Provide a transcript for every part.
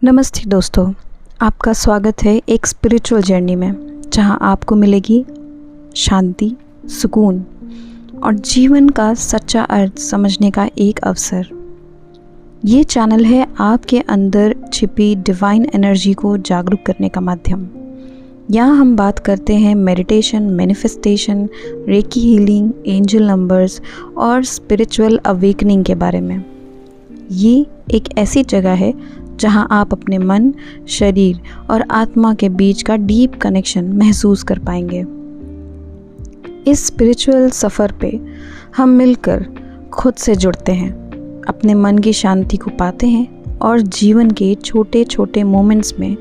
नमस्ते दोस्तों, आपका स्वागत है एक स्पिरिचुअल जर्नी में जहां आपको मिलेगी शांति, सुकून और जीवन का सच्चा अर्थ समझने का एक अवसर। ये चैनल है आपके अंदर छिपी डिवाइन एनर्जी को जागरूक करने का माध्यम। यहाँ हम बात करते हैं meditation, manifestation, recce healing, angel numbers और स्पिरिचुअल अवेकनिंग के बारे में। ये एक ऐसी जगह है जहां आप अपने मन, शरीर और आत्मा के बीच का डीप कनेक्शन महसूस कर पाएंगे। इस स्पिरिचुअल सफ़र पे हम मिलकर खुद से जुड़ते हैं, अपने मन की शांति को पाते हैं और जीवन के छोटे छोटे मोमेंट्स में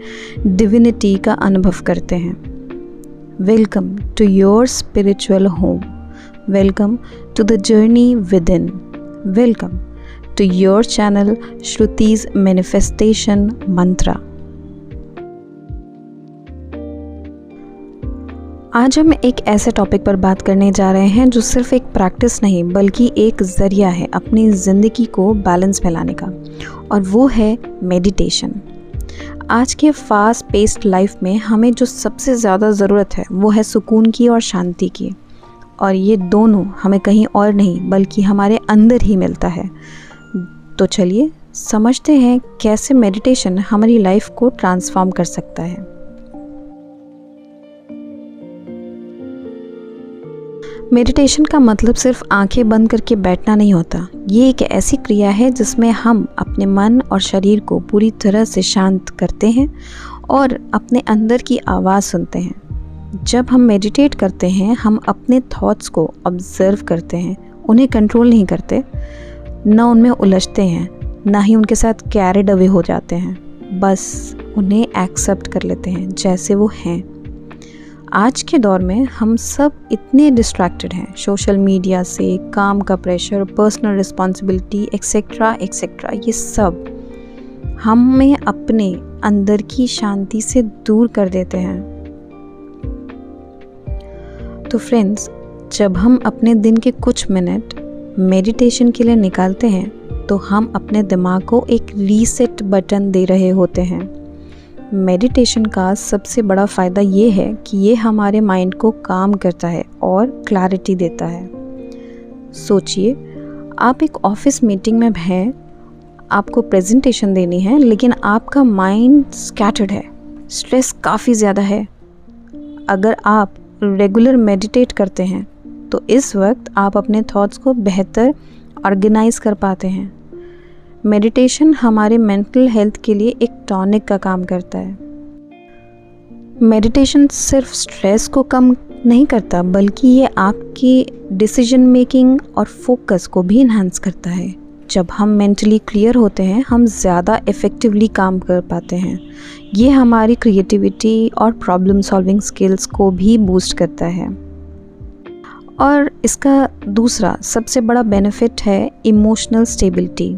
डिविनिटी का अनुभव करते हैं। Welcome to your spiritual home, welcome to the journey within, welcome to your channel Shruti's Manifestation Mantra। आज हम एक ऐसे टॉपिक पर बात करने जा रहे हैं जो सिर्फ एक प्रैक्टिस नहीं बल्कि एक ज़रिया है अपनी ज़िंदगी को बैलेंस में लाने का, और वो है मेडिटेशन। आज के फास्ट पेस्ड लाइफ में हमें जो सबसे ज़्यादा ज़रूरत है वो है सुकून की और शांति की, और ये दोनों हमें कहीं और नहीं बल्कि हमारे अंदर ही मिलता है। तो चलिए समझते हैं कैसे मेडिटेशन हमारी लाइफ को ट्रांसफॉर्म कर सकता है। मेडिटेशन का मतलब सिर्फ आंखें बंद करके बैठना नहीं होता। ये एक ऐसी क्रिया है जिसमें हम अपने मन और शरीर को पूरी तरह से शांत करते हैं और अपने अंदर की आवाज़ सुनते हैं। जब हम मेडिटेट करते हैं हम अपने थॉट्स को ऑब्जर्व करते हैं, उन्हें कंट्रोल नहीं करते, न उनमें उलझते हैं, ना ही उनके साथ कैरिड अवे हो जाते हैं, बस उन्हें एक्सेप्ट कर लेते हैं जैसे वो हैं। आज के दौर में हम सब इतने डिस्ट्रैक्टेड हैं, सोशल मीडिया से, काम का pressure, personal responsibility etcetera etcetera, ये सब हमें अपने अंदर की शांति से दूर कर देते हैं। तो फ्रेंड्स, जब हम अपने दिन के कुछ मिनट मेडिटेशन के लिए निकालते हैं तो हम अपने दिमाग को एक रीसेट बटन दे रहे होते हैं। मेडिटेशन का सबसे बड़ा फ़ायदा ये है कि ये हमारे माइंड को काम करता है और क्लैरिटी देता है। सोचिए, आप एक ऑफिस मीटिंग में हैं, आपको प्रेजेंटेशन देनी है, लेकिन आपका माइंड स्कैटर्ड है, स्ट्रेस काफ़ी ज़्यादा है। अगर आप रेगुलर मेडिटेट करते हैं तो इस वक्त आप अपने थॉट्स को बेहतर ऑर्गेनाइज कर पाते हैं। मेडिटेशन हमारे मेंटल हेल्थ के लिए एक टॉनिक का काम करता है। मेडिटेशन सिर्फ स्ट्रेस को कम नहीं करता बल्कि ये आपकी डिसीजन मेकिंग और फोकस को भी इन्हांस करता है। जब हम मेंटली क्लियर होते हैं हम ज़्यादा इफ़ेक्टिवली काम कर पाते हैं। ये हमारी क्रिएटिविटी और प्रॉब्लम सॉल्विंग स्किल्स को भी बूस्ट करता है। और इसका दूसरा सबसे बड़ा बेनिफिट है इमोशनल स्टेबिलिटी।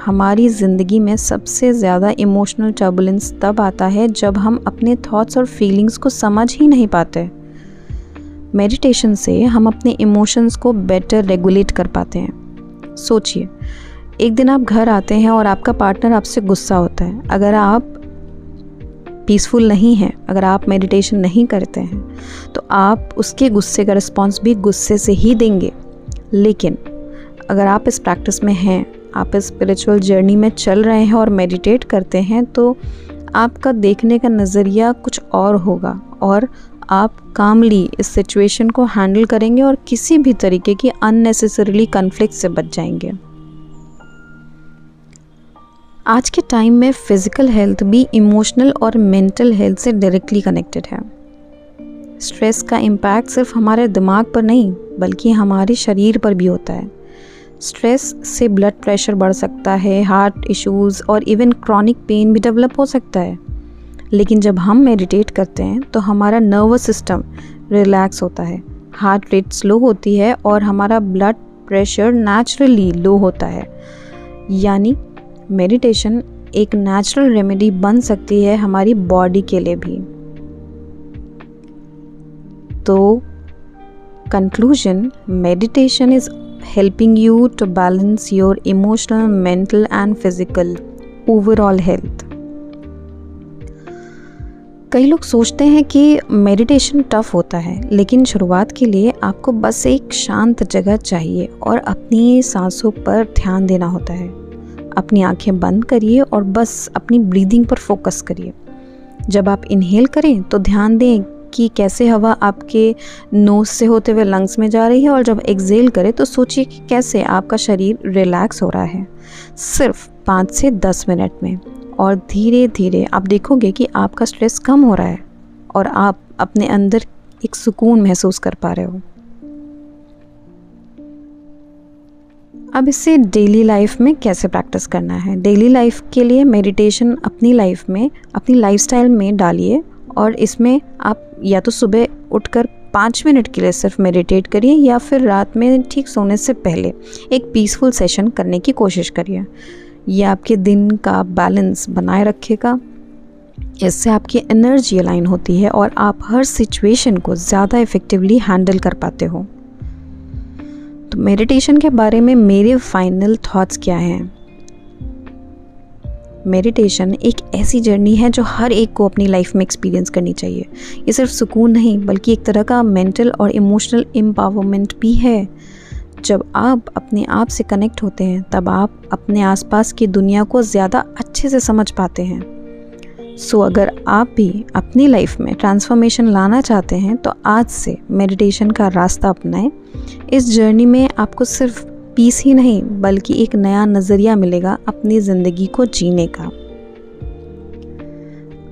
हमारी ज़िंदगी में सबसे ज़्यादा इमोशनल टर्बुलेंस तब आता है जब हम अपने थॉट्स और फीलिंग्स को समझ ही नहीं पाते। मेडिटेशन से हम अपने इमोशंस को बेटर रेगुलेट कर पाते हैं। सोचिए, एक दिन आप घर आते हैं और आपका पार्टनर आपसे गुस्सा होता है। अगर आप पीसफुल नहीं हैं, अगर आप मेडिटेशन नहीं करते हैं तो आप उसके गुस्से का रिस्पॉन्स भी गुस्से से ही देंगे। लेकिन अगर आप इस प्रैक्टिस में हैं, आप इस स्पिरिचुअल जर्नी में चल रहे हैं और मेडिटेट करते हैं तो आपका देखने का नज़रिया कुछ और होगा और आप कामली इस सिचुएशन को हैंडल करेंगे और किसी भी तरीके की अननेसेसरीली कन्फ्लिक्ट से बच जाएंगे। आज के टाइम में फ़िज़िकल हेल्थ भी इमोशनल और मेंटल हेल्थ से डायरेक्टली कनेक्टेड है। स्ट्रेस का इम्पैक्ट सिर्फ हमारे दिमाग पर नहीं बल्कि हमारे शरीर पर भी होता है। स्ट्रेस से ब्लड प्रेशर बढ़ सकता है, हार्ट इश्यूज़ और इवन क्रॉनिक पेन भी डेवलप हो सकता है। लेकिन जब हम मेडिटेट करते हैं तो हमारा नर्वस सिस्टम रिलैक्स होता है, हार्ट रेट स्लो होती है और हमारा ब्लड प्रेशर नेचुरली लो होता है। यानी मेडिटेशन एक नेचुरल रेमेडी बन सकती है हमारी बॉडी के लिए भी। तो conclusion, meditation is helping you to balance your emotional, mental and physical overall health. कई लोग सोचते हैं कि मेडिटेशन टफ होता है, लेकिन शुरुआत के लिए आपको बस एक शांत जगह चाहिए और अपनी सांसों पर ध्यान देना होता है। अपनी आंखें बंद करिए और बस अपनी ब्रीदिंग पर फोकस करिए। जब आप इनहेल करें तो ध्यान दें कि कैसे हवा आपके नोज से होते हुए लंग्स में जा रही है, और जब एक्सहेल करें तो सोचिए कि कैसे आपका शरीर रिलैक्स हो रहा है, सिर्फ 5 से 10 मिनट में। और धीरे धीरे आप देखोगे कि आपका स्ट्रेस कम हो रहा है और आप अपने अंदर एक सुकून महसूस कर पा रहे हो। अब इसे डेली लाइफ में कैसे प्रैक्टिस करना है? डेली लाइफ के लिए मेडिटेशन अपनी लाइफ में, अपनी लाइफस्टाइल में डालिए, और इसमें आप या तो सुबह उठकर 5 मिनट के लिए सिर्फ मेडिटेट करिए, या फिर रात में ठीक सोने से पहले एक पीसफुल सेशन करने की कोशिश करिए। यह आपके दिन का बैलेंस बनाए रखेगा। इससे आपकी एनर्जी अलाइन होती है और आप हर सिचुएशन को ज़्यादा इफ़ेक्टिवली हैंडल कर पाते हो। तो मेडिटेशन के बारे में मेरे फाइनल थॉट्स क्या हैं? मेडिटेशन एक ऐसी जर्नी है जो हर एक को अपनी लाइफ में एक्सपीरियंस करनी चाहिए। ये सिर्फ सुकून नहीं, बल्कि एक तरह का मेंटल और इमोशनल एम्पावरमेंट भी है। जब आप अपने आप से कनेक्ट होते हैं, तब आप अपने आसपास की दुनिया को ज़्यादा अच्छे से समझ पाते हैं। सो अगर आप भी अपनी लाइफ में ट्रांसफॉर्मेशन लाना चाहते हैं तो आज से मेडिटेशन का रास्ता अपनाएं। इस जर्नी में आपको सिर्फ पीस ही नहीं, बल्कि एक नया नज़रिया मिलेगा अपनी ज़िंदगी को जीने का।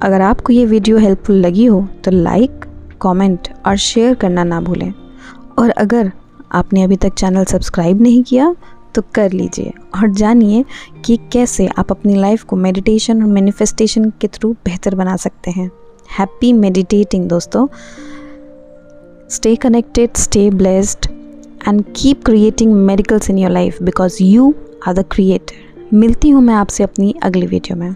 अगर आपको ये वीडियो हेल्पफुल लगी हो तो लाइक, कमेंट और शेयर करना ना भूलें। और अगर आपने अभी तक चैनल सब्सक्राइब नहीं किया तो कर लीजिए और जानिए कि कैसे आप अपनी लाइफ को मेडिटेशन और मैनिफेस्टेशन के थ्रू बेहतर बना सकते हैं। हैप्पी मेडिटेटिंग दोस्तों। Stay connected, stay blessed and keep creating miracles in your life because you are the creator। मिलती हूँ मैं आपसे अपनी अगली वीडियो में।